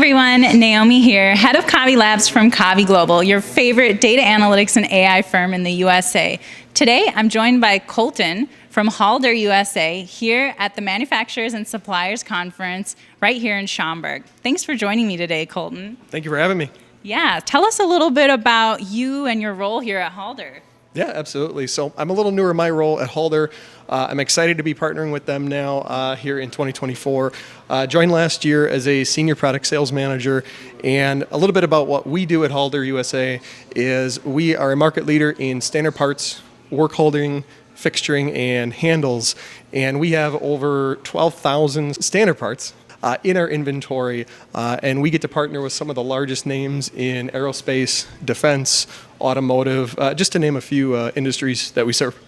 everyone, Naomi here, head of Kavi Labs from Kavi Global, your favorite data analytics and AI firm in the USA. Today, I'm joined by Colton from Halder USA here at the Manufacturers and Suppliers Conference right here in Schaumburg. Thanks for joining me today, Colton. Thank you for having me. Yeah, tell us a little bit about you and your role here at Halder. Yeah, absolutely. So I'm a little newer in my role at Halder. I'm excited to be partnering with them now here in 2024. Joined last year as a senior product sales manager, and a little bit about what we do at Halder USA is we are a market leader in standard parts, work holding, fixturing, and handles, and we have over 12,000 standard parts in our inventory, and we get to partner with some of the largest names in aerospace, defense, automotive, just to name a few industries that we serve.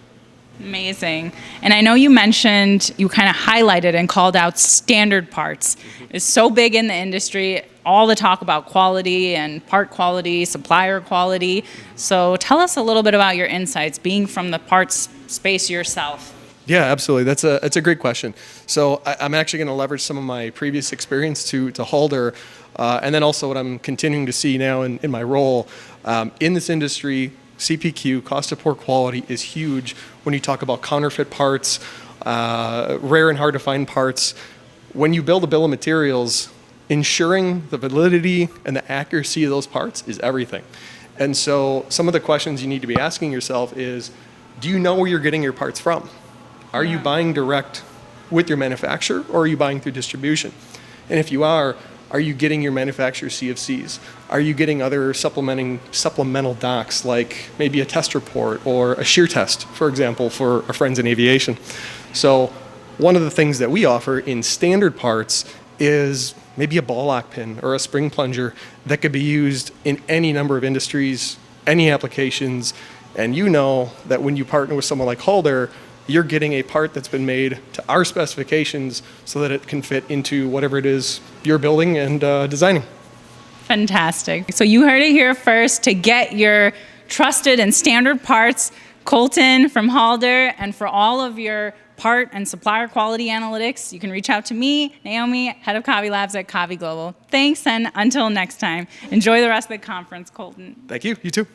Amazing. And I know you mentioned, you kind of highlighted and called out standard parts. It's so big in the industry, all the talk about quality and part quality, supplier quality. So tell us a little bit about your insights, being from the parts space yourself. Yeah, absolutely. That's a great question. So I'm actually going to leverage some of my previous experience to Halder, and then also what I'm continuing to see now in my role. In this industry, CPQ, cost of poor quality, is huge when you talk about counterfeit parts, rare and hard to find parts. When you build a bill of materials, ensuring the validity and the accuracy of those parts is everything. And so some of the questions you need to be asking yourself is, do you know where you're getting your parts from? Are you buying direct with your manufacturer, or are you buying through distribution? And if you are you getting your manufacturer CFCs? Are you getting other supplemental docs, like maybe a test report or a shear test, for example, for our friends in aviation? So one of the things that we offer in standard parts is maybe a ball lock pin or a spring plunger that could be used in any number of industries, any applications. And you know that when you partner with someone like Halder, you're getting a part that's been made to our specifications so that it can fit into whatever it is you're building and designing. Fantastic. So you heard it here first. To get your trusted and standard parts, Colton from Halder, and for all of your part and supplier quality analytics, you can reach out to me, Naomi, head of Kavi Labs at Kavi Global. Thanks, and until next time, enjoy the rest of the conference, Colton. Thank you. You too.